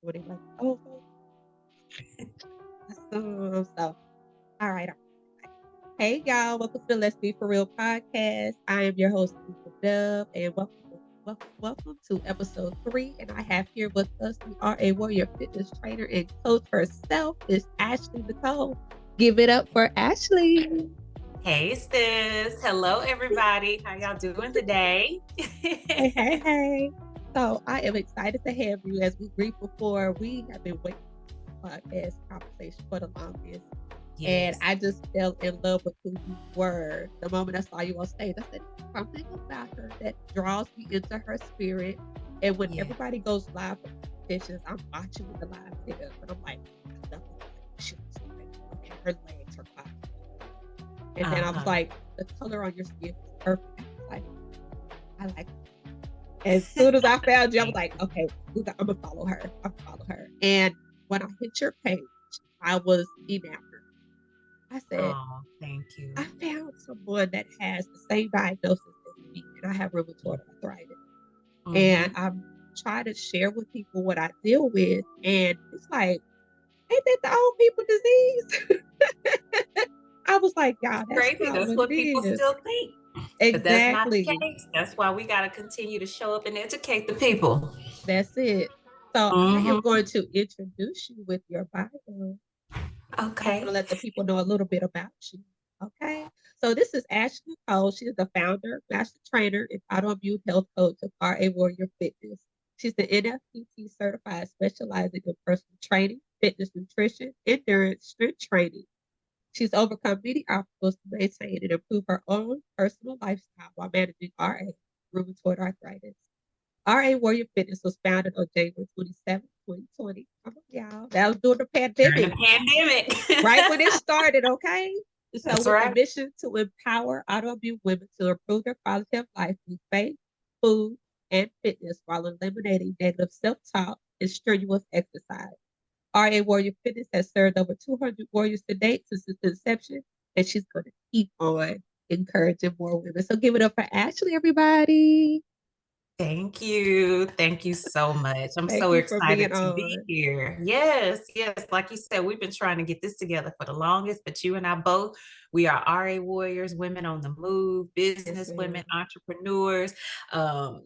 when they like, oh, so all right. Hey y'all, welcome to the Let's Be For Real podcast. I am your host, Lisa Dub, and welcome to episode 3. And I have here with us the RA Warrior fitness trainer and coach herself, is Ashley Nicole. Give it up for Ashley. Hey sis. Hello everybody. How y'all doing today? Hey. So I am excited to have you. As we briefed before, we have been waiting for podcast conversation for the longest. Yes. And I just fell in love with who you were. The moment I saw you on stage, I said, something about her that draws me into her spirit. And when everybody goes live for competitions, I'm watching with the live videos, and I'm like, okay, her legs, her body. And then I was like, the color on your skin is perfect. I like it. As soon as I found you, I was like, okay, I'm gonna follow her. And when I hit your page, I was enamored. I said, oh, thank you. I found someone that has the same diagnosis as me, and I have rheumatoid arthritis. Mm-hmm. And I'm trying to share with people what I deal with, and it's like, ain't that the old people disease? I was like, y'all, that's crazy. That's what people still think. Exactly. But that's not the case. That's why we got to continue to show up and educate the people. That's it. So I am going to introduce you with your bio. Okay. I'm going to let the people know a little bit about you. Okay. So this is Ashley Nicole. She is the founder, master trainer, and autoimmune health coach of RA Warrior Fitness. She's the NFPT certified, specializing in personal training, fitness, nutrition, endurance, strength training. She's overcome many obstacles to maintain and improve her own personal lifestyle while managing RA, rheumatoid arthritis. RA Warrior Fitness was founded on January 27, 2020. Come on, y'all. That was during the pandemic. Right when it started, okay? So with the mission to empower autoimmune women to improve their quality of life through faith, food, and fitness while eliminating negative self-talk and strenuous exercise. RA Warrior Fitness has served over 200 warriors to date since its inception, and she's going to keep on encouraging more women. So give it up for Ashley, everybody. Thank you. Thank you so much. I'm so excited to be here. Yes. Like you said, we've been trying to get this together for the longest, but you and I both, we are RA warriors, women on the move, business women, entrepreneurs,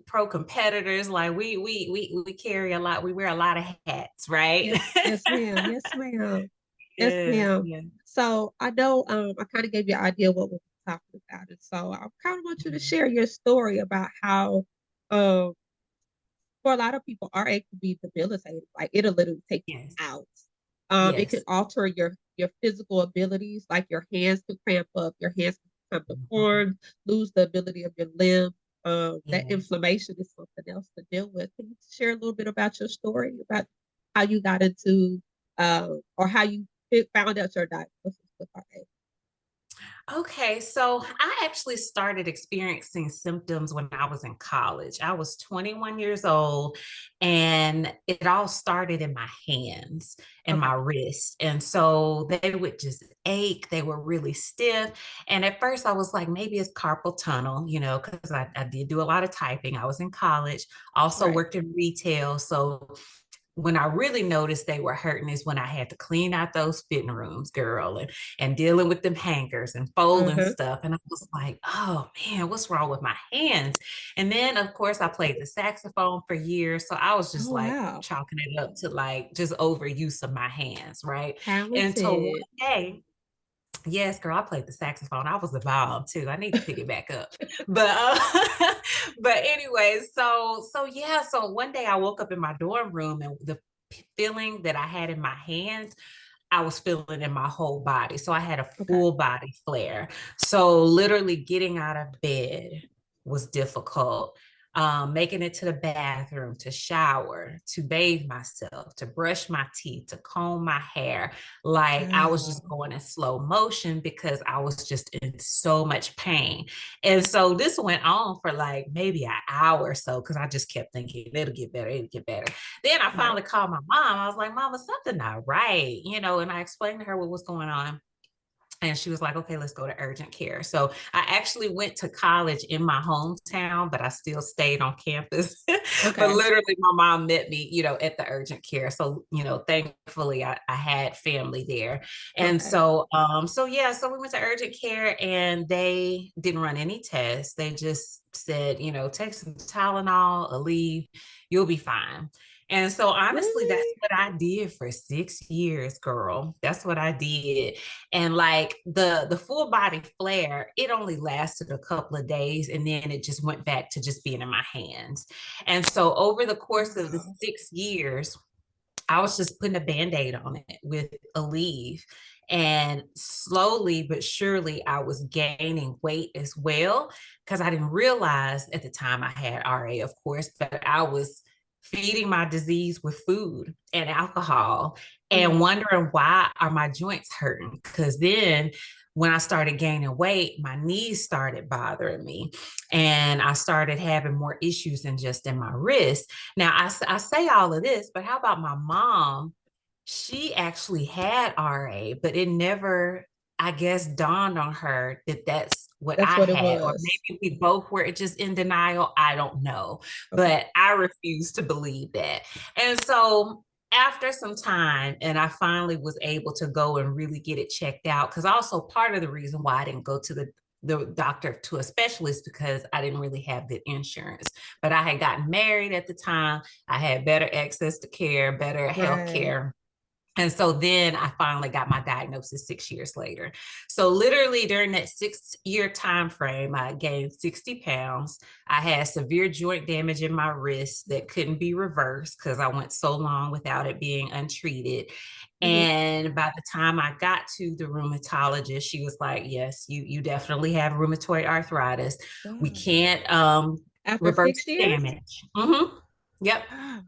pro competitors. Like we carry a lot. We wear a lot of hats, right? Yes, ma'am. Yes, ma'am. Yeah. So I know I kind of gave you an idea what we're talking about. And so I kind of want you to share your story about how for a lot of people, RA can be debilitating. Like it'll literally take you out. It can alter your physical abilities, like your hands can cramp up, your hands can become deformed, lose the ability of your limb. That inflammation is something else to deal with. Can you share a little bit about your story, about how you got into or how you found out your diagnosis with RA? Okay, so I actually started experiencing symptoms when I was in college. I was 21 years old, and it all started in my hands and my wrists. And so they would just ache. They were really stiff. And at first I was like, maybe it's carpal tunnel, because I did do a lot of typing. I was in college, also worked in retail. So when I really noticed they were hurting is when I had to clean out those fitting rooms, girl, and dealing with them hangers and folding stuff. And I was like, oh man, what's wrong with my hands? And then of course I played the saxophone for years. So I was just chalking it up to like just overuse of my hands, right? Talented. Until one day, yes, girl, I played the saxophone. I was a bomb too. I need to pick it back up. But anyway, so one day I woke up in my dorm room, and the feeling that I had in my hands, I was feeling in my whole body. So I had a full body flare. So literally getting out of bed was difficult. Making it to the bathroom, to shower, to bathe myself, to brush my teeth, to comb my hair. Like I was just going in slow motion because I was just in so much pain. And so this went on for like maybe an hour or so, because I just kept thinking it'll get better. Then I finally called my mom. I was like, Mama, something not right, and I explained to her what was going on. And she was like, okay, let's go to urgent care. So I actually went to college in my hometown, but I still stayed on campus. But Okay. literally, my mom met me, at the urgent care. So, thankfully I had family there. And Okay. so we went to urgent care and they didn't run any tests. They just said, take some Tylenol, Aleve, you'll be fine. And so honestly, that's Really? what I did for 6 years, girl. That's what I did. And like the full body flare, it only lasted a couple of days and then it just went back to just being in my hands. And so over the course of the Wow. 6 years, I was just putting a band-aid on it with Aleve. And slowly but surely, I was gaining weight as well because I didn't realize at the time I had RA, of course, but I was feeding my disease with food and alcohol and Mm. wondering why are my joints hurting? Because then when I started gaining weight, my knees started bothering me and I started having more issues than just in my wrist. Now, I say all of this, but how about my mom? She actually had RA, but it never, I guess, dawned on her that that's what That's I what it had. Or was. maybe we both were just in denial. I don't know. Okay. But I refuse to believe that. And so after some time, and I finally was able to go and really get it checked out, because also part of the reason why I didn't go to the doctor to a specialist because I didn't really have the insurance. But I had gotten married at the time. I had better access to care, better health Right. care. And so then I finally got my diagnosis 6 years later. So literally during that 6 year time frame, I gained 60 pounds. I had severe joint damage in my wrist that couldn't be reversed because I went so long without it being untreated. Mhm. And by the time I got to the rheumatologist, she was like, yes, you definitely have rheumatoid arthritis. We Wow. can't After reverse 6 years? damage. Mm-hmm. Yep. Wow.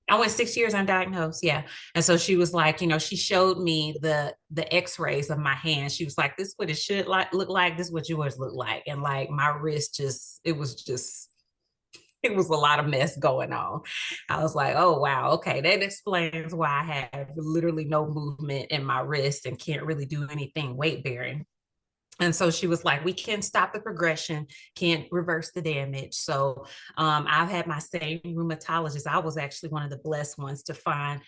I went 6 years undiagnosed. Yeah. And so she was like, she showed me the x-rays of my hand. She was like, this is what it should like look like. This is what yours look like. And like my wrist it was a lot of mess going on. I was like, oh wow, okay. That explains why I have literally no movement in my wrist and can't really do anything weight bearing. And so she was like, we can stop the progression, can't reverse the damage. So I've had my same rheumatologist. I was actually one of the blessed ones to find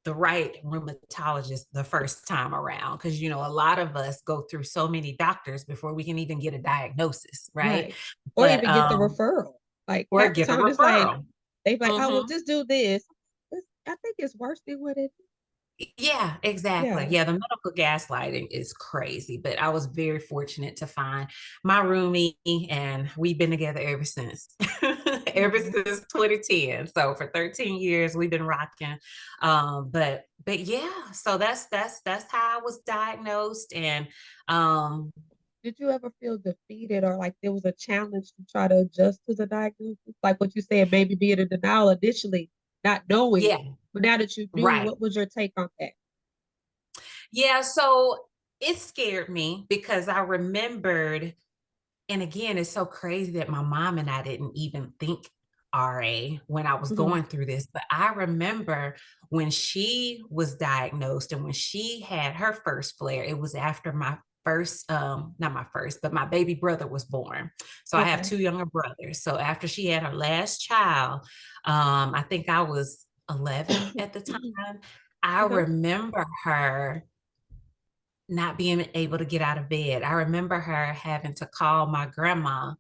the right rheumatologist the first time around. Because, a lot of us go through so many doctors before we can even get a diagnosis, right? Right. Or But, even get the referral. Like or half the get a time it's like referral. they like, oh well, Mm-hmm. just do this. I think it's worse than what it. Yeah, exactly. Yeah. Yeah, the medical gaslighting is crazy, but I was very fortunate to find my roomie, and we've been together ever since. Ever Oh, since 2010. So for 13 years we've been rocking. But yeah, so that's how I was diagnosed. And um did you ever feel defeated or like there was a challenge to try to adjust to the diagnosis? Like what you said, maybe being in denial initially, not knowing, yeah, but now that you knew, right. what was your take on that? Yeah, so it scared me because I remembered. And again, it's so crazy that my mom and I didn't even think RA when I was Hmm. going through this. But I remember when she was diagnosed and when she had her first flare, it was after my first, not my first, but my baby brother was born. So I have Okay. two younger brothers. So after she had her last child, I think I was 11 at the time. I Okay. remember her not being able to get out of bed. I remember her having to call my grandma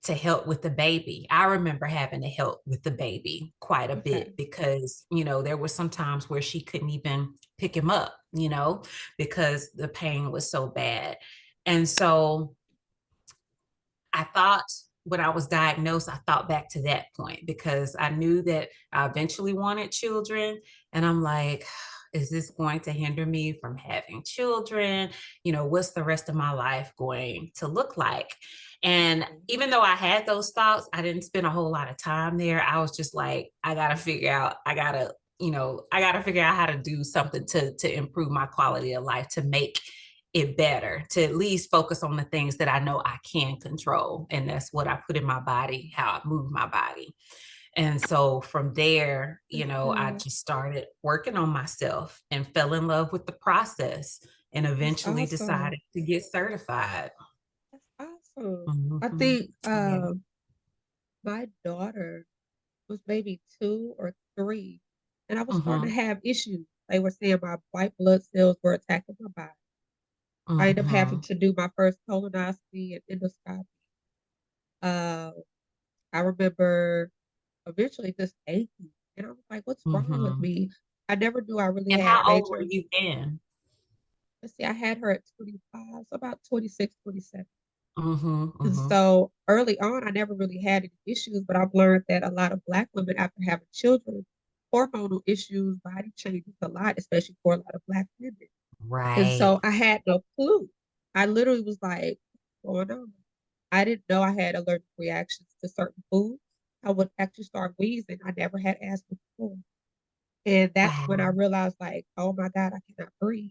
to help with the baby. I remember having to help with the baby quite a bit Okay. because, there were some times where she couldn't even pick him up, because the pain was so bad. And so I thought when I was diagnosed, I thought back to that point because I knew that I eventually wanted children. And I'm like, is this going to hinder me from having children? What's the rest of my life going to look like? And Mhm. even though I had those thoughts, I didn't spend a whole lot of time there. I was just like, I gotta figure out how to do something to improve my quality of life, to make it better, to at least focus on the things that I know I can control. And that's what I put in my body, how I move my body. And so from there, That's I good. just started working on myself and fell in love with the process. and That's eventually awesome. decided to get certified. That's awesome. I Hmm. think Yeah. my daughter was maybe 2 or 3, and I was starting to Hmm. have issues. They were saying my white blood cells were attacking my body. I ended up having Hmm. to do my first colonoscopy and endoscopy. Uh, I remember eventually just aching, and I was like, "What's wrong with Hmm. me?" I never knew I really And had how old were major. you then? Let's see, I had her at 25, so about 26, 27. Hmm. And Hmm. so early on, I never really had any issues, but I've learned that a lot of Black women, after having children, hormonal issues, body changes a lot, especially for a lot of Black women. And so Right. I had no clue. I literally was like, what's going on? I didn't know I had allergic reactions to certain foods. I would actually start wheezing. I never had asthma before. And that's when I Wow. realized, like, oh my God, I cannot breathe.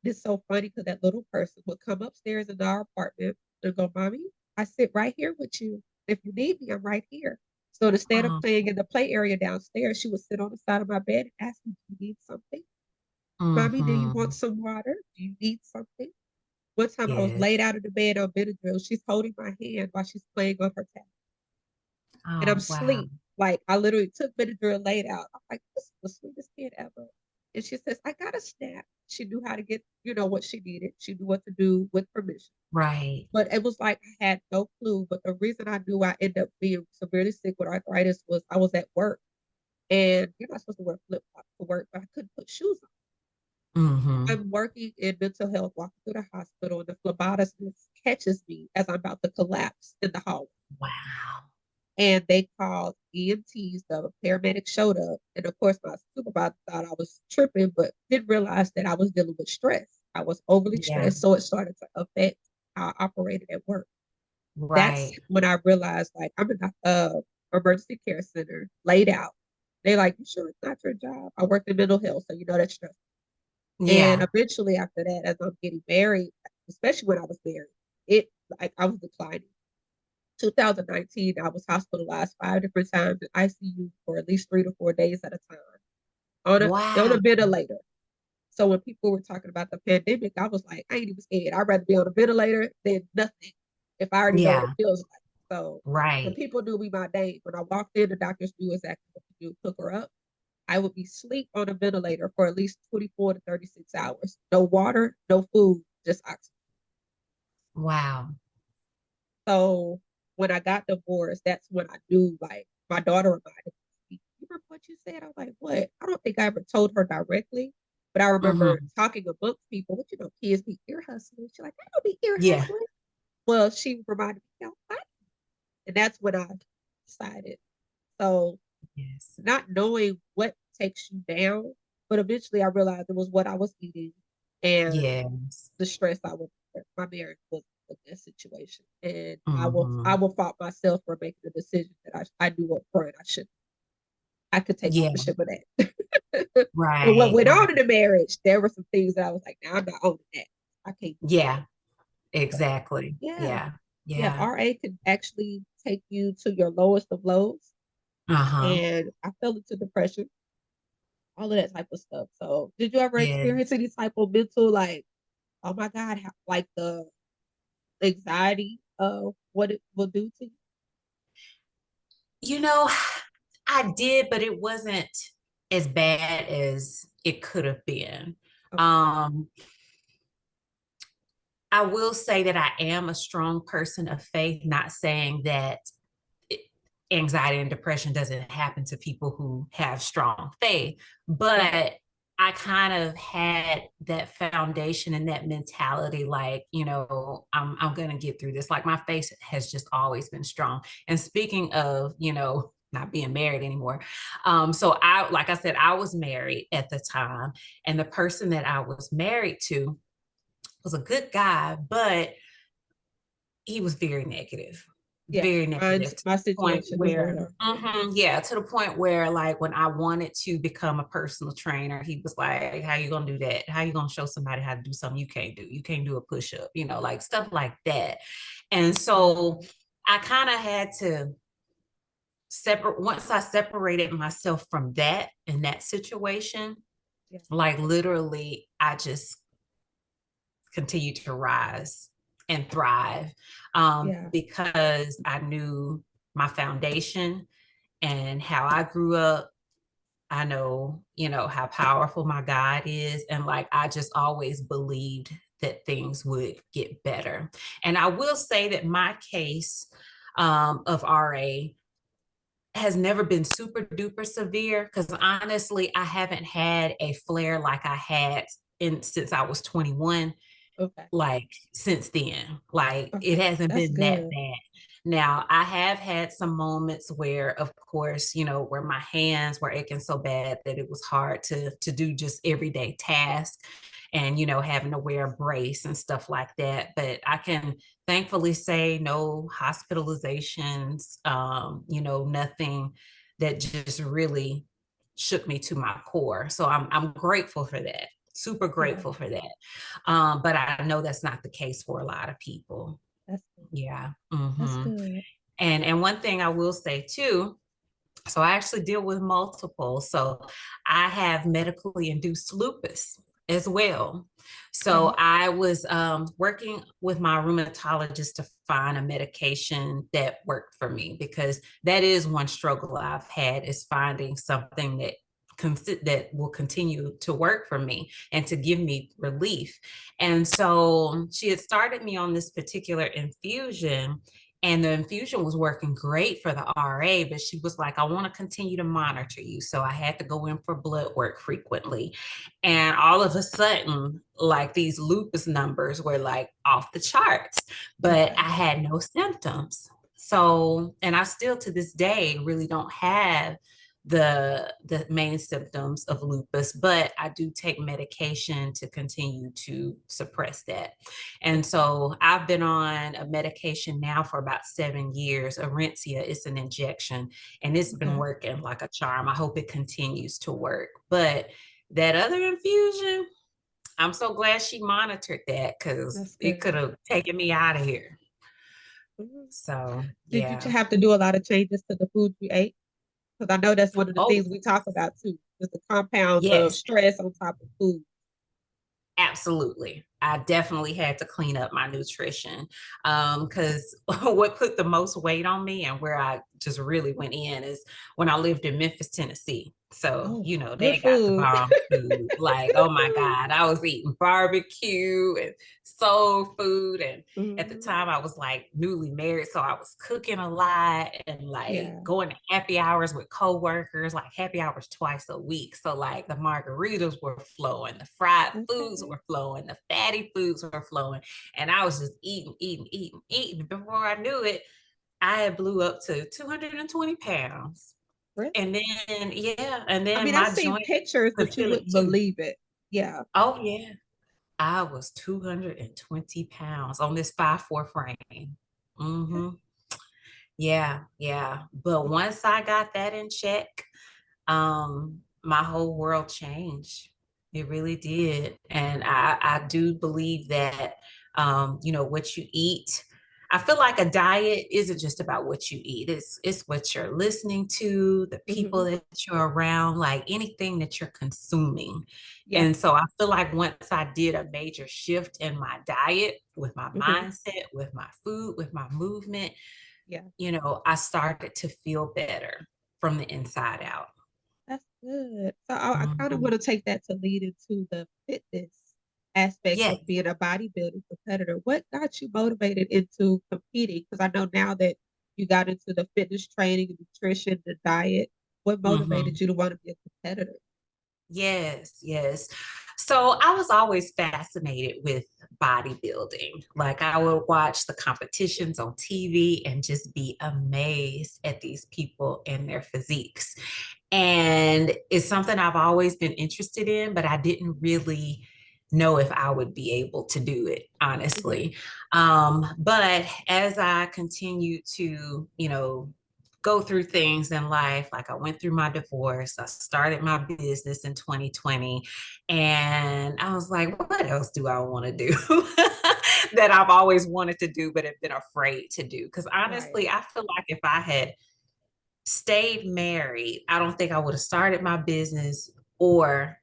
It's so funny because that little person would come upstairs in our apartment and go, Mommy, I sit right here with you. If you need me, I'm right here. So instead of Oh. playing in the play area downstairs, she would sit on the side of my bed and ask me, do you need something? Mommy, do you want Hmm. some water? Do you need something? One time I was Yes. laid out in the bed on Benadryl. She's holding my hand while she's playing on her tablet. And I'm Oh, wow. asleep. Like I literally took Benadryl laid out. I'm like, this is the sweetest kid ever. And she says, I got a snap. She knew how to get, what she needed. She knew what to do with permission. Right. But it was like I had no clue. But the reason I knew I ended up being severely sick with arthritis was I was at work. And you're not supposed to wear flip flops to work, but I couldn't put shoes on. Hmm. I'm working in mental health, walking through the hospital, and the phlebotomist catches me as I'm about to collapse in the hallway. Wow. And they called EMTs. The paramedics showed up. And of course, my supervisor thought I was tripping, but didn't realize that I was dealing with stress. I was overly Yeah. stressed. So it started to affect how I operated at work. That's Right. when I realized, like, I'm in a emergency care center, laid out. They're like, you sure it's not your job? I worked in mental health, so you know that's stressful. And Yeah. eventually, after that, as I'm getting married, especially when I was married, it like I was declining. 2019, I was hospitalized 5 different times in ICU for at least 3 to 4 days at a time on Wow. a ventilator. So when people were talking about the pandemic, I was like, I ain't even scared. I'd rather be on a ventilator than nothing if I already know what it Yeah. feels like. So when Right. people knew me by name, when I walked in, the doctors knew exactly what to do, hook her up. I would be asleep on a ventilator for at least 24 to 36 hours. No water, no food, just oxygen. Wow. So when I got divorced, that's when I knew, like, my daughter reminded me, you remember what you said? I was like, what? I don't think I ever told her directly, but I remember Hmm. talking amongst people, what kids be ear hustling. She's like, I don't be ear Yeah. hustling. Well, she reminded me, and that's when I decided. So Yes. not knowing what takes you down, but eventually I realized it was what I was eating and Yes. the stress I was my marriage was in that situation. And I Hmm. will fault myself for making the decision that I knew up front I could take Yeah. ownership of that. But what Right. went Right. on in the marriage, there were some things that I was like, now I'm not owning that. I can't do that. Yeah. So Exactly. yeah. Yeah. Yeah, Yeah. RA can actually take you to your lowest of lows. Uh-huh. And I fell into depression, all of that type of stuff. So did you ever Yeah. experience any type of mental, like, oh my God, like the anxiety of what it will do to you? You know, I did, but it wasn't as bad as it could have been. Okay. Um, I will say that I am a strong person of faith, not saying that it- anxiety and depression doesn't happen to people who have strong faith, Right. but I kind of had that foundation and that mentality, like, I'm gonna get through this. Like my faith has just always been strong. And speaking of, not being married anymore. So like I said, I was married at the time, and the person that I was married to was a good guy, but he was Yeah. very negative to My the point situation as where, well. yeah, to the point where, like, when I wanted to become a personal trainer, he was like, how you gonna do that? How you gonna show somebody how to do something you can't do? You can't do a push-up, like stuff like that. And so Wow. I kind of had to separate. Once I separated myself from that in that situation, Yeah. like literally I just continue to rise and thrive, Yeah. because I knew my foundation and how I grew up. I know, how powerful my God is. And like, I just always believed that things would get better. And I will say that my case of RA has never been super duper severe, because honestly, I haven't had a flare like I had since I was 21, Okay. like since then. Like it Okay. hasn't That's been that good. bad. Now, I have had some moments where, of course, where my hands were aching so bad that it was hard to do just everyday tasks, and having to wear a brace and stuff like that. But I can thankfully say no hospitalizations, nothing that just really shook me to my core. So I'm grateful for that. Super Yeah. grateful for that. But I know that's not the case for a lot of people. That's good. Yeah. That's Hmm. good. And one thing I will say too, so I actually deal with multiple. So I have medically induced lupus as well. Yeah. So I was working with my rheumatologist to find a medication that worked for me, because that is one struggle I've had, is finding something that will continue to work for me and to give me relief. And so she had started me on this particular infusion, and the infusion was working great for the RA, but she was like, I want to continue to monitor you. So I had to go in for blood work frequently. And all of a sudden, like these lupus numbers were like off the charts, but I Okay. had no symptoms. So, and I still to this day really don't have the main symptoms of lupus, but I do take medication to continue to suppress that. And Okay. so I've been on a medication now for about 7 years. Orencia is an injection, and it's been Okay. working like a charm. I hope it continues to work. But that other infusion, I'm so glad she monitored that, because That's it could good. have taken me out of here. Mhm. So Did yeah. you have to do a lot of changes to the food you ate? Because I know that's one of the Oh, things we talk about too, is the compounds of yes. stress on top of food. Absolutely. I definitely had to clean up my nutrition, because what put the most weight on me and where I just really went in is when I lived in Memphis, Tennessee. So, Oh, good they got the food. bomb food. Like, oh my God, I was eating barbecue and soul food. And at the Mhm. time, I was like newly married. So I was cooking a lot and like Yeah. going to happy hours with coworkers, like happy hours twice a week. So, like, the margaritas were flowing, the fried foods Okay. were flowing, the fatty foods were flowing. And I was just eating, eating, eating, eating. Before I knew it, I had blew up to 220 pounds. Really? And then, yeah, and I then mean, I've my seen joints pictures, could but you feel it wouldn't too. believe it. Yeah. Oh, yeah. I was 220 pounds on this 5'4" frame. Okay. Hmm. Yeah, yeah. But once I got that in check, my whole world changed. It really did. And I do believe that, what you eat. I feel like a diet isn't just about what you eat. It's what you're listening to, the people Hmm. that you're around, like anything that you're consuming. Yeah. And so I feel like once I did a major shift in my diet, with my Hmm. mindset, with my food, with my movement, Yeah. I started to feel better from the inside out. That's good. So I kind of Mhm. want to take that to lead into the fitness aspect Yes. of being a bodybuilding competitor. What got you motivated into competing? Because I know now that you got into the fitness training, nutrition, the diet, what motivated Mhm. you to want to be a competitor? Yes, yes. So I was always fascinated with bodybuilding. Like, I would watch the competitions on TV and just be amazed at these people and their physiques. And it's something I've always been interested in, but I didn't really know if I would be able to do it, Hmm. honestly. But as I continued to, go through things in life, like I went through my divorce, I started my business in 2020, and I was like, what else do I want to do that I've always wanted to do, but have been afraid to do? Because Right. honestly, I feel like if I had stayed married, I don't think I would have started my business or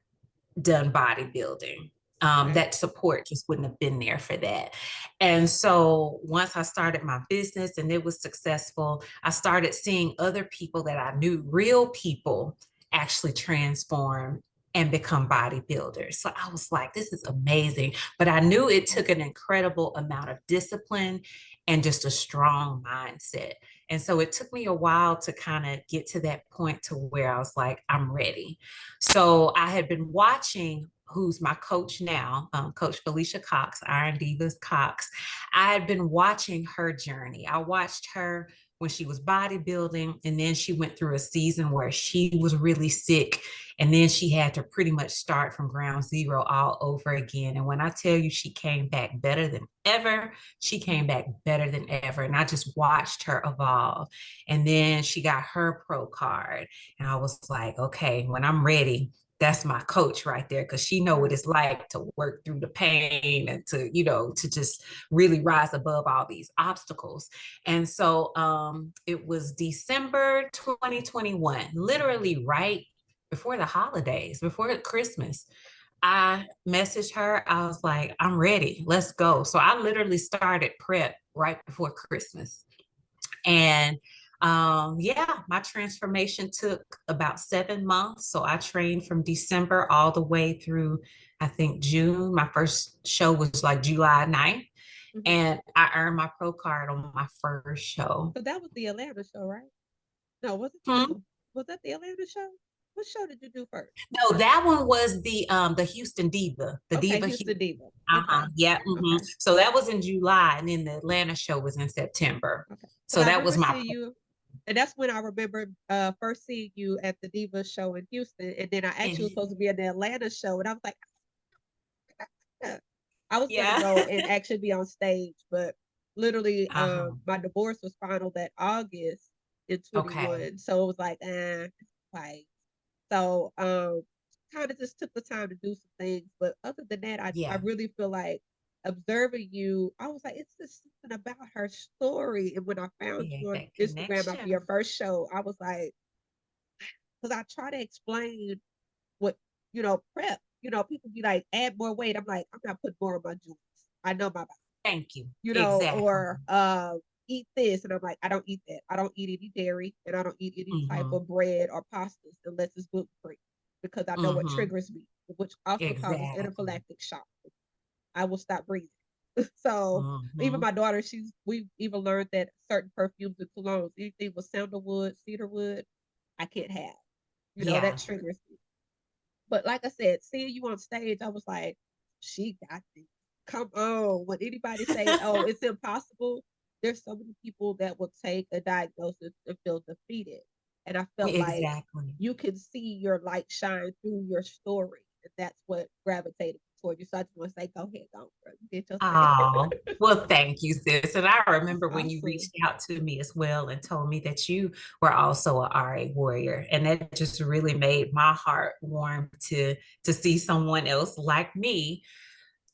done bodybuilding. Okay. That support just wouldn't have been there for that. And so once I started my business and it was successful, I started seeing other people that I knew, real people, actually transform and become bodybuilders. So I was like, this is amazing. But I knew it took an incredible amount of discipline and just a strong mindset. And so it took me a while to kind of get to that point to where I was like, I'm ready. So I had been watching who's my coach now, Coach Felicia Cox, Iron Divas Cox. I had been watching her journey. I watched her when she was bodybuilding, and then she went through a season where she was really sick, and then she had to pretty much start from ground zero all over again. And when I tell you she came back better than ever, she came back better than ever. And I just watched her evolve. And then she got her pro card. And I was like, okay, when I'm ready, that's my coach right there, because she know what Right. it's like to work through the pain and to, you know, to just really rise above all these obstacles. And so it was December 2021, literally right before the holidays, before Christmas. I messaged her. I was like, I'm ready. Let's go. So I literally started prep right before Christmas. And yeah, my transformation took about 7 months. So I trained from December all the way through, I think, June. My first show was like July 9th. Mhm. And I earned my pro card on my first show. So that was the Atlanta show, right? No, was it? Hmm? No. Was that the Atlanta show? What show did you do first? No, that one was the Houston Diva, the Okay, Diva Houston Houston. Diva. Uh-huh. Okay. Yeah. Okay. So that was in July, and then the Atlanta show was in September. Okay. Because So I that remember was my seeing you, and that's when I remember first seeing you at the Diva show in Houston, and then I actually was and supposed to be at the Atlanta show, and I was like, "Ah." I was gonna yeah. go and actually be on stage, but literally, Uh-huh. my divorce was final that August in Okay. 21, so it was like, like so, kind of just took the time to do some things. But other than that, I Yeah. really feel like observing you, I was like, it's just something about her story. And when I found Yeah, you on that Instagram after your connection. first show, I was like, because I try to explain what, prep, people be like, add more weight. I'm like, I'm not putting more on my joints. I know my body, Thank you. or Exactly. eat this. And I'm like, I don't eat that. I don't eat any dairy and I don't eat any type Mm-hmm. of bread or pastas unless it's gluten free because I know what Mm-hmm. triggers me, which also causes Exactly. anaphylactic shock. I will stop breathing. So even Mm-hmm. my daughter, we've even learned that certain perfumes and colognes, anything with sandalwood, cedarwood, I can't have. That Yeah. triggers me. But like I said, seeing you on stage, I was like, she got this. Come on. When anybody say, oh, it's impossible, there's so many people that will take a diagnosis and feel defeated. And I felt like Exactly. you can see your light shine through your story. And that's what gravitated toward you. So I just want to say, go ahead, go, bro. You did your thing. Oh, well, thank you, sis. And I That's remember when you awesome. reached out to me as well and told me that you were also a RA warrior. And that just really made my heart warm to see someone else like me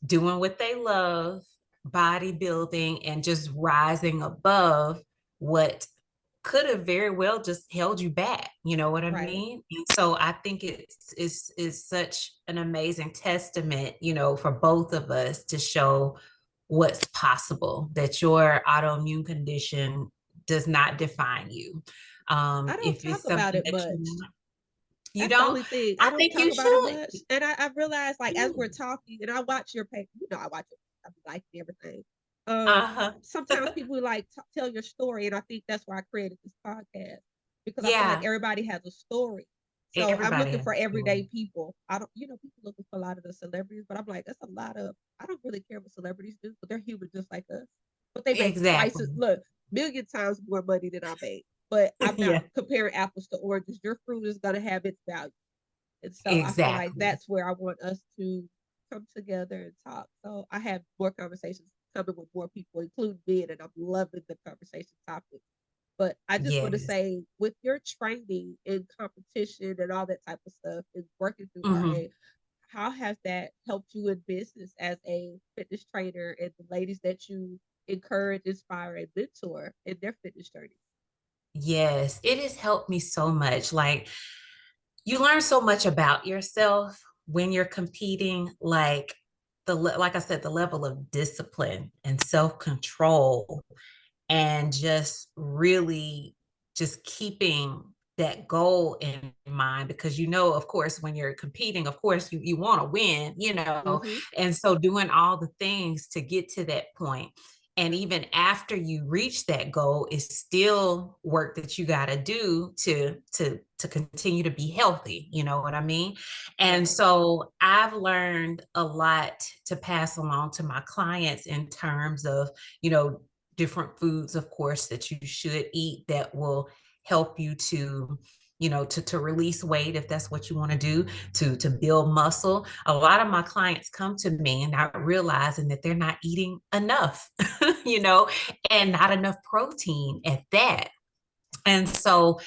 doing what they love, bodybuilding, and just rising above what could have very well just held you back. You know what I Right. mean? And so I think it's such an amazing testament, you know, for both of us to show what's possible, that your autoimmune condition does not define you. I don't If talk it's about something it that much. you That's the don't, only thing. I I don't think talk you about it should. much. And I realized, like, as we're talking, and I watch your page, I watch it, I be liking everything. Uh-huh. Sometimes people like tell your story, and I think that's why I created this podcast because I feel like Yeah, everybody has a story. So I'm everybody looking has for a story. everyday people. I don't, people looking for a lot of the celebrities, but I'm like, that's a lot of. I don't really care what celebrities do, but they're human just like us. But they make twice Exactly. as look million times more money than I make. But I'm not Yeah, comparing apples to oranges. Your fruit is gonna have its value. And so I feel like exactly. that's where I want us to come together and talk. So I have more conversations coming with more people, including men, and I'm loving the conversation topic. But I just want to Yes. say, with your training and competition and all that type of stuff, and working through Hmm. RA, how has that helped you in business as a fitness trainer and the ladies that you encourage, inspire, and mentor in their fitness journey? Yes, it has helped me so much. Like, you learn so much about yourself when you're competing. Like, like I said, the level of discipline and self-control and just really just keeping that goal in mind, because of course when you're competing, of course you want to win, Mm-hmm. and so doing all the things to get to that point, and even after you reach that goal is still work that you got to do to continue to be healthy, you know what I mean? And Right. so I've learned a lot to pass along to my clients in terms of, you know different foods, of course, that you should eat that will help you to to release weight if that's what you want to do, to build muscle. A lot of my clients come to me and not realizing that they're not eating enough, you know and not enough protein at that. And so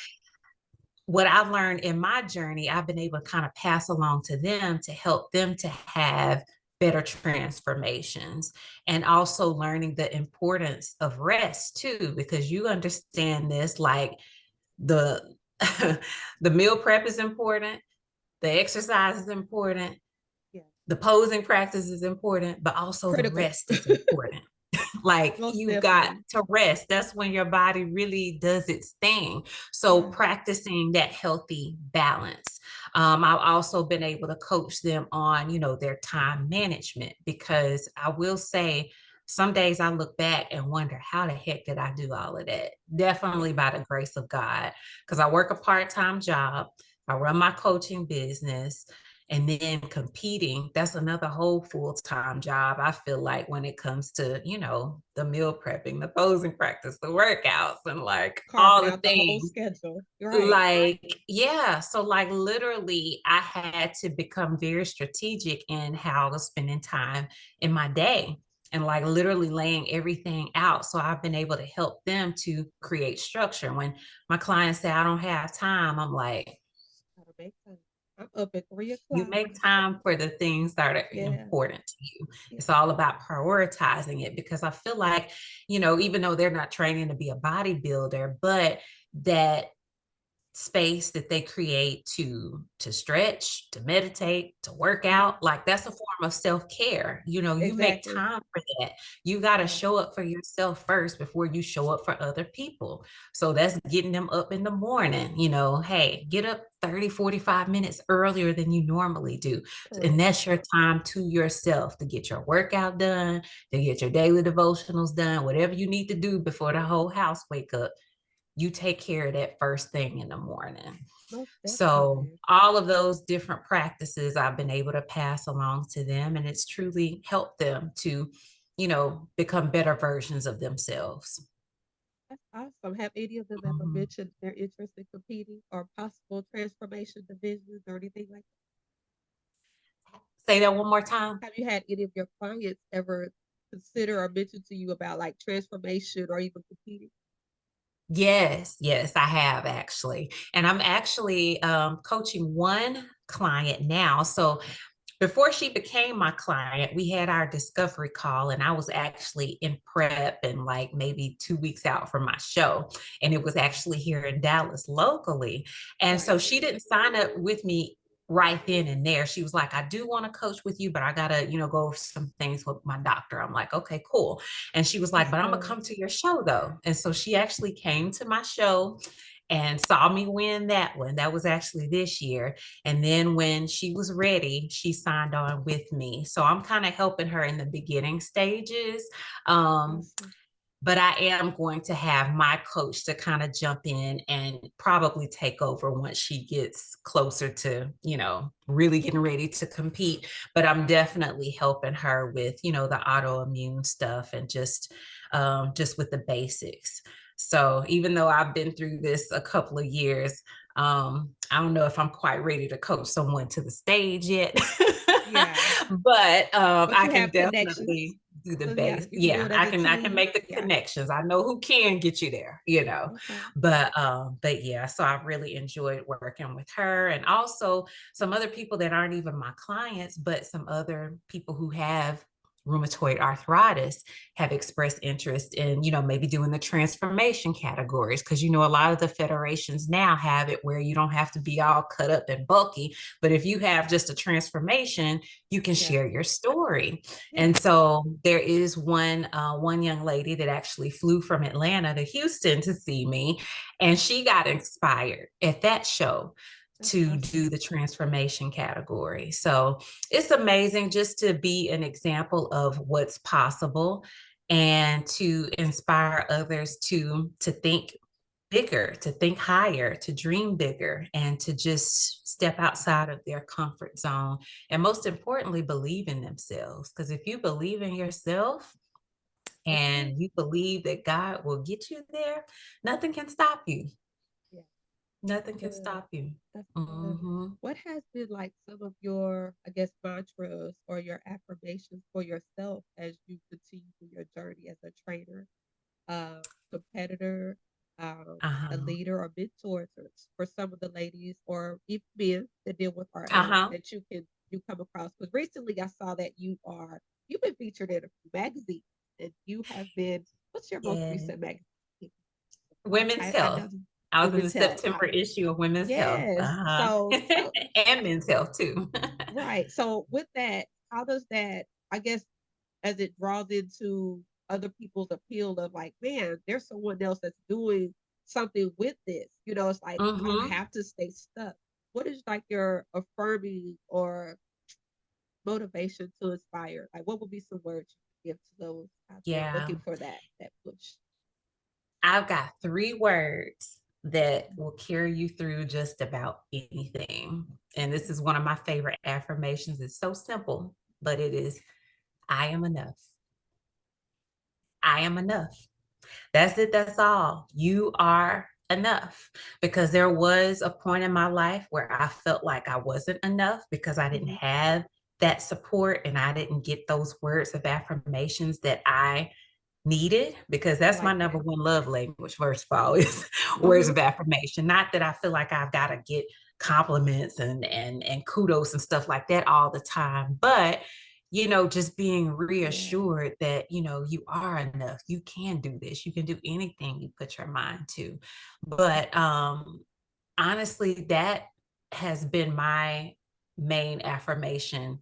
what I've learned in my journey, I've been able to kind of pass along to them to help them to have better transformations, and also learning the importance of rest too, because you understand this, like the the meal prep is important, the exercise is important, Yeah. the posing practice is important, but also the Critical. rest is important. Like, Most you got definitely. to rest. That's when your body really does its thing. So Yeah. practicing that healthy balance. I've also been able to coach them on, their time management, because I will say some days I look back and wonder, how the heck did I do all of that? Yeah. Definitely by the grace of God, because I work a part-time job. I run my coaching business, and then competing, that's another whole full-time job. I feel like, when it comes to, the meal prepping, the posing practice, the workouts, and like all Carving the out the whole things. schedule. You're right. Like, yeah. So like literally I had to become very strategic in how I was spending time in my day, and like literally laying everything out. So I've been able to help them to create structure. When my clients say I don't have time, I'm like, Gotta make time. I'm up at three you o'clock. make time for the things that are Yeah. important to you. Yeah. It's all about prioritizing it, because I feel like, even though they're not training to be a bodybuilder, but that space that they create to stretch, to meditate, to work Hmm. out, like that's a form of self-care. You make Exactly. time for that. You got to Yeah. show up for yourself first before you show up for other people. So that's getting them up in the morning, hey, get up 30, 45 minutes earlier than you normally do. And Correct. that's your time to yourself to get your workout done, to get your daily devotionals done, whatever you need to do before the whole house wake up. You take care of that first thing in the morning. Most So definitely. all of those different practices I've been able to pass along to them, and it's truly helped them to, become better versions of themselves. That's awesome. Have any of them ever Mhm. mentioned their interest in competing or possible transformation divisions or anything like Say that one more time. that? Have you had any of your clients ever consider or mention to you about like transformation or even competing? Yes, yes, I have actually. And I'm actually coaching one client now. So before she became my client, we had our discovery call, and I was actually in prep and like maybe 2 weeks out from my show. And it was actually here in Dallas locally. And Right. so she didn't sign up with me right then and there. She was like, I do want to coach with you, but I gotta, go over some things with my doctor. I'm like, okay, cool. And she was like, That's but I'm gonna good. come to your show though. And so she actually came to my show and saw me win that one. That was actually this year. And then when she was ready, she signed on with me. So I'm kind of helping her in the beginning stages. Um, Awesome. but I am going to have my coach to kind of jump in and probably take over once she gets closer to, really getting ready to compete. But I'm definitely helping her with, the autoimmune stuff, and just with the basics. So even though I've been through this a couple of years, I don't know if I'm quite ready to coach someone to the stage yet, Yeah. but But I you can have connections. definitely do the So yeah, base. you can do Yeah, it as I a can team. make the Yeah. connections. I know who can get you there. Okay. But yeah, so I really enjoyed working with her, and also some other people that aren't even my clients, but some other people who have rheumatoid arthritis have expressed interest in, maybe doing the transformation categories. Because, a lot of the federations now have it where you don't have to be all cut up and bulky. But if you have just a transformation, you can Yeah. share your story. Yeah. And so there is one young lady that actually flew from Atlanta to Houston to see me, and she got inspired at that show That's to awesome. do the transformation category. So it's amazing just to be an example of what's possible and to inspire others to think bigger, to think higher, to dream bigger, and to just step outside of their comfort zone. And most importantly, believe in themselves. Because if you believe in yourself Okay. and you believe that God will get you there, nothing can stop you. Yeah. That's Nothing can good. stop you. That's good. Hmm. What has been like some of your, I guess, mantras or your affirmations for yourself as you continue through your journey as a trainer, uh, competitor, a Uh-huh. leader, or mentor for some of the ladies or even men that deal with RA Uh-huh. that you come across? Because recently I saw that you've been featured in a few magazines and you have been. What's your most Yeah. recent magazine? Women's I Health. know I was in the Women's Health. September issue of Women's Health. Yes. Uh-huh. So And Men's Health too. right. So with that, how does that, I guess, as it draws into other people's appeal of like, man, there's someone else that's doing something with this. It's like I don't Hmm. have to stay stuck. What is like your affirming or motivation to inspire? Like what would be some words you could give to those out there Yeah. looking for that push? I've got 3 words that will carry you through just about anything. And this is one of my favorite affirmations. It's so simple, but it is I am enough. I am enough. That's it. That's all. You are enough. Because there was a point in my life where I felt like I wasn't enough because I didn't Mm-hmm. have that support and I didn't get those words of affirmations that I needed, because I that's my like number that. one love language, first of all, is words Uh-huh. of affirmation. Not that I feel like I've got to get compliments and kudos and stuff like that all the time, but just being Yeah. reassured that you are enough, you can do this, you can do anything you put your mind to. But honestly, that has been my main affirmation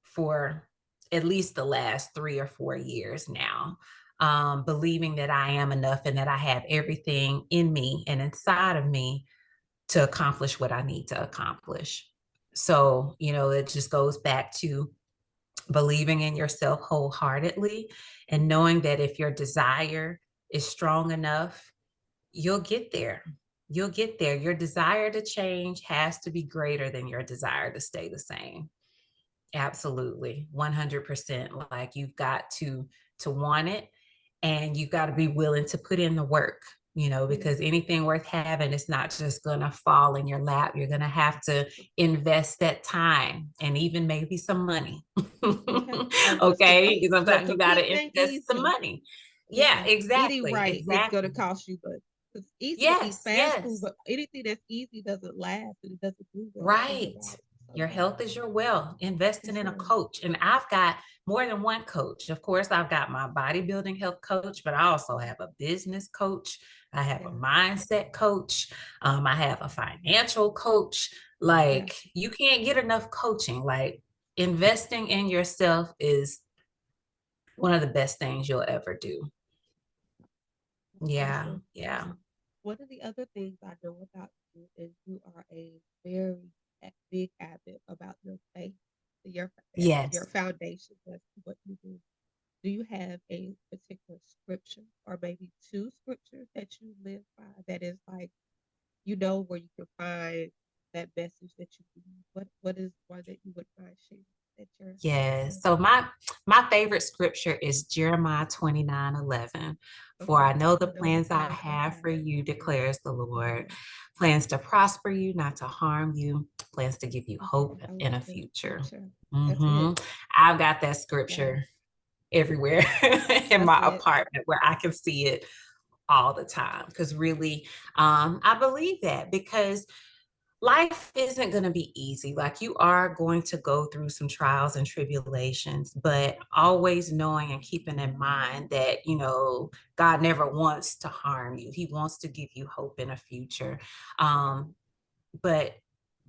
for at least the last 3 or 4 years now. Believing that I am enough and that I have everything in me and inside of me to accomplish what I need to accomplish. So, it just goes back to believing in yourself wholeheartedly and Mm-hmm. knowing that if your desire is strong enough, you'll get there. You'll get there. Your desire to change has to be greater than your desire to stay the same. Absolutely. 100%. Like you've got to want it, and you've got to be willing to put in the work, Yeah. because anything worth having is not just going to fall in your lap. You're going to have to invest that time and even maybe some money. Okay. Because Okay. the Sometimes you got to commitment ain't invest some easy. money. Yeah, Yeah, eating exactly. right is gonna Exactly. cost you, but it's easy to eat Yes. fast food, Yes. but anything that's easy doesn't last and it doesn't do well for your Right. body. So Your yeah, health is your wealth. for Investing in a sure. coach. And I've got more than one coach. Of course, I've got my bodybuilding health coach, but I also have a business coach. I have a Yeah, mindset coach. I have a financial coach. yeah, Like, you can't get enough coaching. Like, investing in yourself is one of the best things you'll ever do. that's Yeah. awesome. Yeah. One of the other things I know about you is you are a very big advocate about your faith, your Yes. foundation. That's what you do. Do you have a particular scripture or maybe two scriptures that you live by that is like where you can find that message that you need? What is one that you would mind sharing that you're Yes. So my favorite scripture is Jeremiah 29:11. For okay? I know the I know plans I I know that have one. for you, declares the Lord. Yeah. Plans to prosper you, not to harm you, plans to give you To give hope you hope and a in the future. future. That's Hmm. it. I've got that Yeah. scripture everywhere in That's my it. apartment where I can see it all the time. Because really, I believe that, because life isn't going to be easy. Like you are going to go through some trials and tribulations, but always knowing and keeping in mind that, God never wants to harm you. He wants to give you hope in a future. But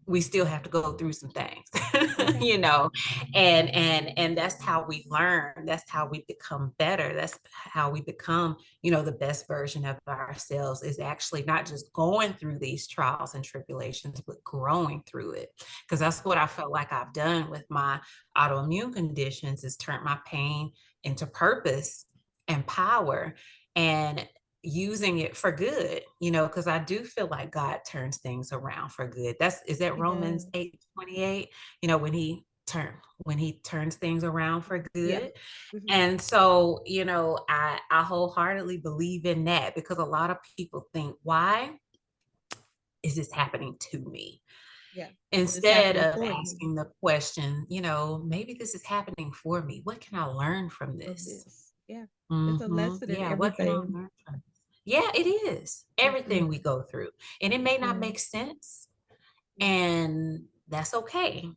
we still have to go through some things. Okay. you know and that's how we learn, that's how we become better, that's how we become the best version of ourselves, is actually not just going through these trials and tribulations but growing through it, because that's what I felt like I've done with my autoimmune conditions, is turned my pain into purpose and power, and using it for good, because I do feel like God turns things around for good. Is that He does. Romans 8:28, when he turns things around for Yeah. good. Hmm. And so, I wholeheartedly believe in that, because a lot of people think, why is this happening to me? Yeah. But it's Instead happening of for you asking the question, maybe this is happening for me. What can I learn from from this? this. Yeah. It's a Mm-hmm. lesson in Yeah, what can I everything. learn from this? Yeah, it is. It Everything we is. go through. And it may It not is. make sense. Yeah. And that's okay.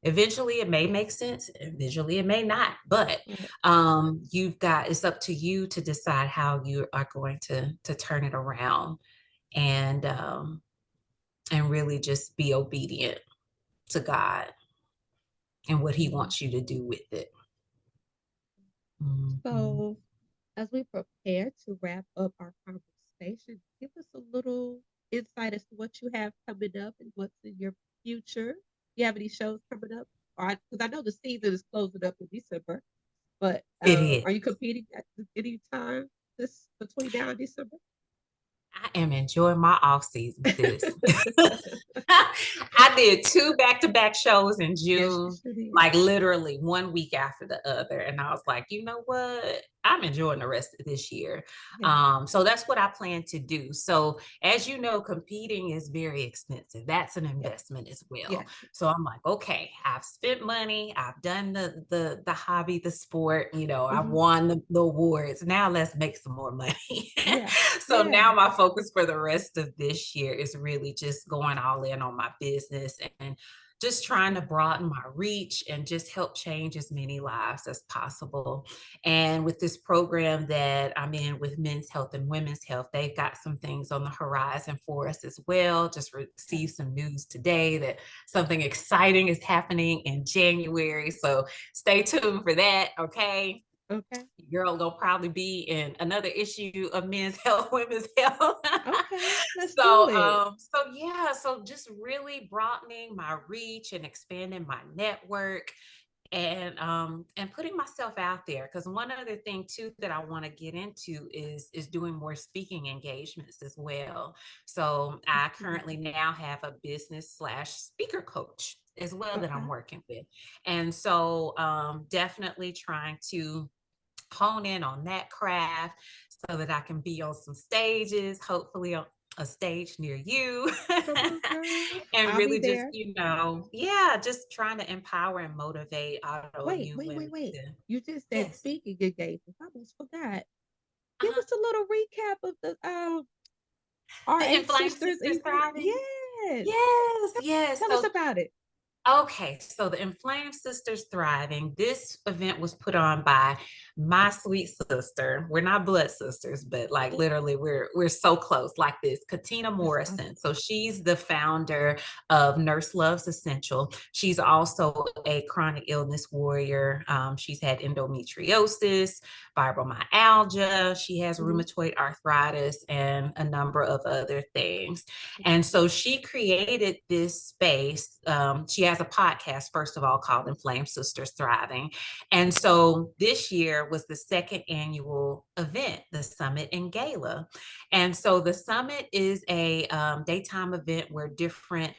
Eventually it may make sense. Eventually it may not. But Right. it's up to you to decide how you are going to turn it around, and really just be obedient to God and what he Mhm. wants you to do with it. Mhm. So, as we prepare to wrap up our conversation, give us a little insight as to what you have coming up and what's in your future. You have any shows coming up? Because I know the season is closing up in December, but It is. are you competing at any time this between now and December? I am enjoying my off season, sis. I did two back-to-back shows in Yes, you June, sure did. like literally one week after the other. And I was like, you know what? I'm enjoying the rest of this year. Yeah, So that's what I plan to do. So as you know, competing is very expensive. That's an yeah, investment as well. yes. So I'm like, okay, I've spent money, I've done the hobby, the sport, I've Hmm. won the awards. Now let's make some more money. Yeah, So yeah. now my focus for the rest of this year is really just going all in on my business and just trying to broaden my reach and just help change as many lives as possible. And with this program that I'm in with Men's Health and Women's Health, they've got some things on the horizon for us as well. Just Okay, received some news today that something exciting is happening in January. So stay tuned for that. Okay. okay, Girl gonna probably be in another issue of Men's Health, Women's Health. okay. Let's do so it. yeah, so just really broadening my reach and expanding my network, and putting myself out there, because one other thing too that I want to get into is doing more speaking engagements as well. So I currently now have a business slash speaker coach as well that I'm Okay, working with, and so definitely trying to hone in on that craft so that I can be on some stages, hopefully on a stage near you. come on, girl. And I'll be really just, there. yeah, just trying to empower and motivate Wait, autoimmune wait, wait, women wait. to, You just said yes. speaking engagements. I almost forgot. Give Uh-huh. us a little recap of the The RH Inflamed Sisters Sisters event. Thriving. Yes. Yes, yes. Tell us about it. Okay, so the Inflamed Sisters Thriving, this event was put on by my sweet sister. We're not blood sisters, but like literally we're so close like this. Katina That's Morrison. awesome. So she's the founder of Nurse Loves Essential. She's also a chronic illness warrior. She's had endometriosis, fibromyalgia, she has Hmm. rheumatoid arthritis, and a number of other things. Okay. And so she created this space. She has a podcast, first of all, called Inflamed Sisters Thriving. And Okay. so this year was the second annual event, the Summit and Gala. And so the Summit is a daytime event where different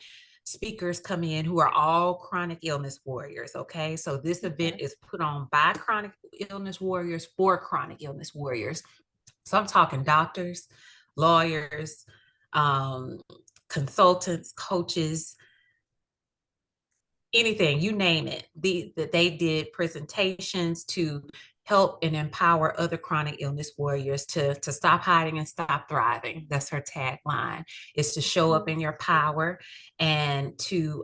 speakers come in who are all chronic illness warriors. Okay. So this event Okay. is put on by chronic illness warriors for chronic illness warriors. So I'm talking doctors, lawyers, um, consultants, coaches, anything, you name it. They did presentations to help and empower other chronic illness warriors to stop hiding and stop thriving. That's her tagline, is to show up Mhm. in your power and to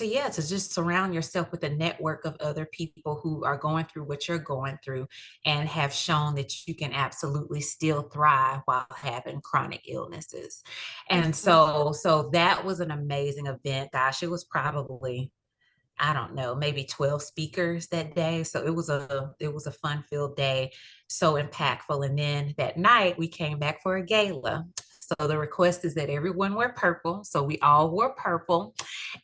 yeah, to just surround yourself with a network of other people who are going through what you're going through and have shown that you can absolutely still thrive while having chronic illnesses. That's And right. so that was an amazing event. Gosh, it was probably, I don't know, maybe 12 speakers that day. So it was a fun filled day, so impactful. And then that night we came back for a gala. So the request is that everyone wear purple. So we all wore purple.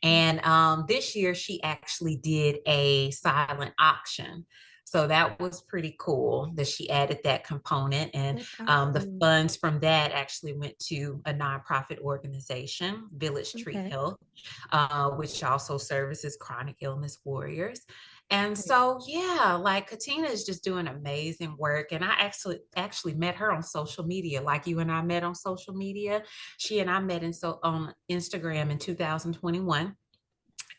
Mhm. And this year she actually did a silent auction. So that was pretty cool that she added that component. And That's the awesome. funds from that actually went to a nonprofit organization, Village Tree Okay. Health, which also services chronic illness warriors. And Right. so, yeah, like Katina is just doing amazing work. And I actually met her on social media, like you and I met on social media. She and I met on Instagram in 2021,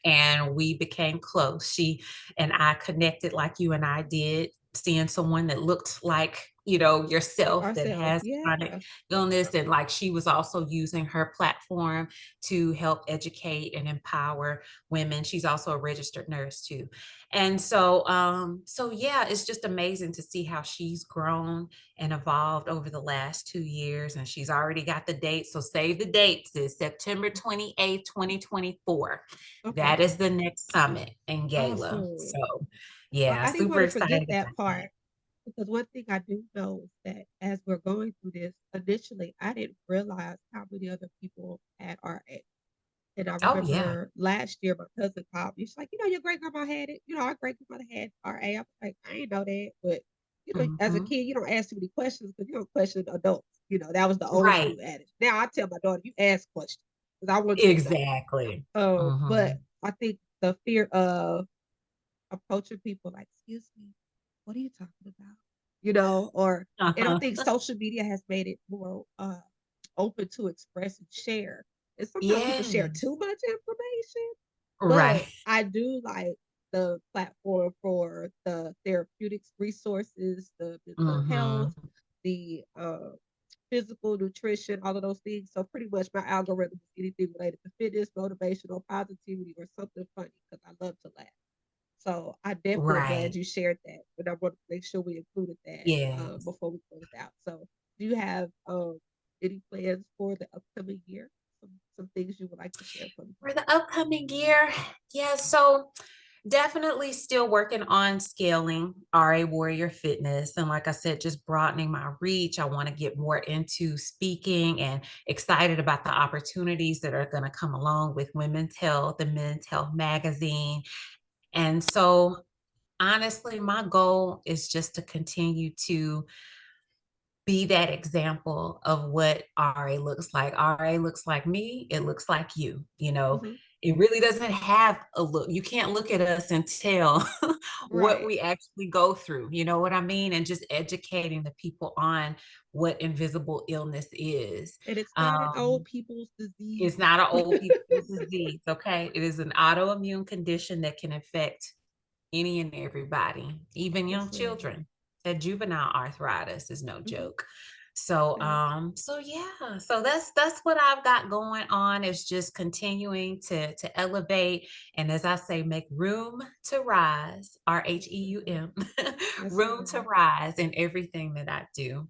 and we became close. She and I connected like you and I did, seeing someone that looked like, yourself, that Ourselves. has chronic Yeah. illness. And like she was also using her platform to help educate and empower women. She's also a registered nurse too. And so yeah, it's just amazing to see how she's grown and evolved over the last 2 years. And she's already got the date. So save the dates, is September 28th, 2024. Okay. That is the next summit and gala. Awesome. So Well, yeah, I didn't super want to forget excited that about that. part because one thing I do know is that as we're going through this, initially, I didn't realize how many other people had RA. And I Oh yeah. remember last year, my cousin called me. She's like, your great grandma had it. Our great grandmother had RA. I was like, I didn't know that. But, as a Hmm. kid, you don't ask too many questions because you don't question adults. That was the old Right. school adage. Now I tell my daughter, you ask questions because I want you to know. Exactly. But Hmm. I think the fear of approaching people like, excuse me, what are you talking about? And I Uh-huh. think social media has made it more open to express and share. And sometimes people share Yes. too much information, but Right. I do like the platform for the therapeutics resources, the mental health, Hmm. the physical nutrition, all of those things. So pretty much my algorithm is anything related to fitness, motivational, positivity, or something funny because I love to laugh. So I definitely am glad Right. you shared that, but I want to make sure we included that Yes. before we close out. So, do you have any plans for the upcoming year? Some things you would like to share from? For the upcoming year, yeah, so definitely still working on scaling RA Warrior Fitness. And like I said, just broadening my reach. I want to get more into speaking and excited about the opportunities that are going to come along with Women's Health and Men's Health Magazine. And so, honestly, my goal is just to continue to be that example of what RA looks like. RA looks like me, it looks like you, Hmm. It really doesn't have a look. You can't look at us and tell what Right, we actually go through. You know what I mean? And just educating the people on what invisible illness is. and it's not an old Um, people's disease. it's not an old people's disease, okay? It is an autoimmune condition that can affect any and everybody, even Yes, young ma'am. children. That juvenile arthritis is no Hmm. joke. So Right. so yeah, so that's what I've got going on, is just continuing to elevate, and as I say, make room to rise, Yes, ma'am. RHEUM, Yes, room to ma'am. rise in everything that I do,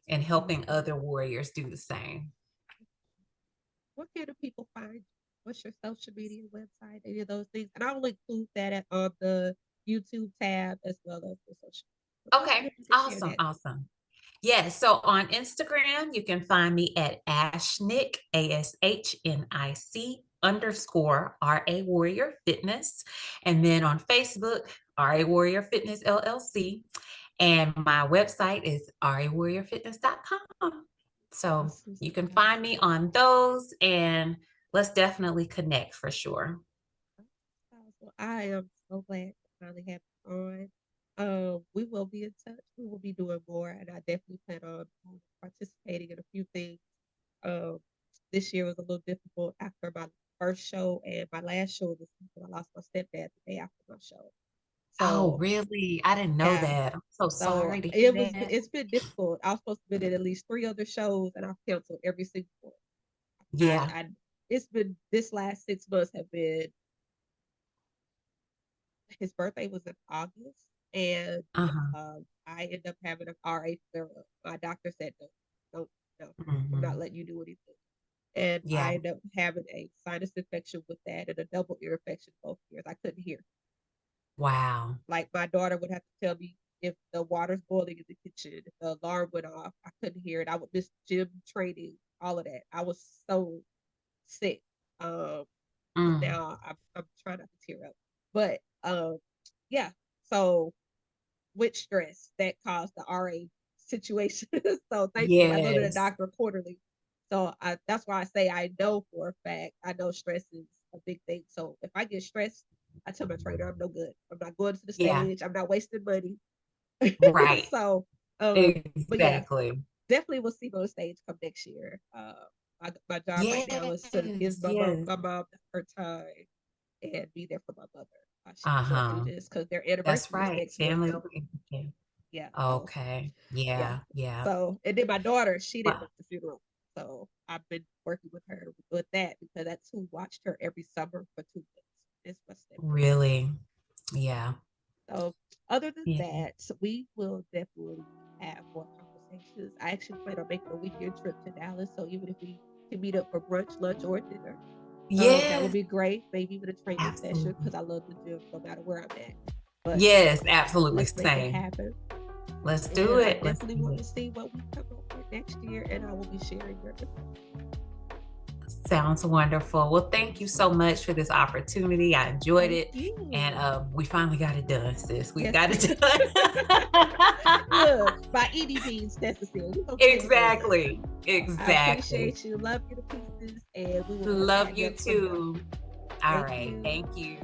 and helping Awesome. other warriors do the same. Where can the people find you? What's your social media website? Any of those things? And I will include that on the YouTube tab as well as the social. So go ahead Okay, if you can share awesome, that. awesome. Yes, so on Instagram, you can find me at Ashnick, ASHNIC underscore RA Warrior Fitness. And then on Facebook, RA Warrior Fitness LLC. And my website is rawarriorfitness.com. So Awesome you can stuff. find me on those, and let's definitely connect for sure. Well, I am so glad to finally have you on. We will be in touch. We will be doing more, and I definitely plan on participating in a few things. Um, this year was a little difficult after my first show and my last show this season. I lost my stepdad the day after my show. Oh, So really? I didn't know yeah, that. I'm so so sorry to hear that. it's been difficult. I was supposed to be in at least 3 other shows, and I've canceled every single one. Yeah. I it's been this last 6 months have been. His birthday was in August, and Uh-huh. I ended up having a RA flare up. My doctor said no, no, no, I'm not Mhm. letting you do anything. And I Yeah. ended up having a sinus infection with that and a double ear infection both ears. I couldn't hear. Wow. Like my daughter would have to tell me if the water's boiling in the kitchen, if the alarm went off, I couldn't hear it. I would miss gym training, all of that. I was so sick. Um, and Mm. now I'm trying not to tear up. But yeah, so with stress that caused the RA situation. So thankfully I go to the Yes. doctor quarterly. So that's why I say I know for a fact I know stress is a big thing. So if I get stressed, I tell my trainer I'm no good. I'm not going to the Yeah. stage. I'm not wasting money. Right. So but yeah, Exactly. definitely we'll see me on the stage come next year. My job right now is to give Yes, my mom yes. her time and be there for my mother. She has short Uh-huh. ages because their That's anniversary is right. next month. Family over everything. Yeah. So Okay. yeah. Yeah, yeah. So and then my daughter, she didn't Wow. make the funeral. So I've been working with her with that because that's who watched her every summer for 2 months. It's my stepdaughter. Really? Yeah. So other than Yeah. that, we will definitely have more conversations. I actually plan on making a weekend trip to Dallas. So even if we can meet up for brunch, lunch, or dinner, that would Yes, be great. Maybe even a training session absolutely. because I love the gym no matter where I'm at. But Yes, absolutely. let's make it Same. happen. Let's do And I it. Let's definitely do want it. to see what we come up with next year, and I will be sharing your info. Sounds wonderful. Well, thank you so much for this opportunity. I enjoyed Thank it. And you. we finally got it done, sis. We Yes, got we it did. done. Look, by any means necessary, we're gonna get it done. Exactly. I Exactly. appreciate you. Love you to pieces, and we will work Love you together some more. too. All Thank right. you. Thank you.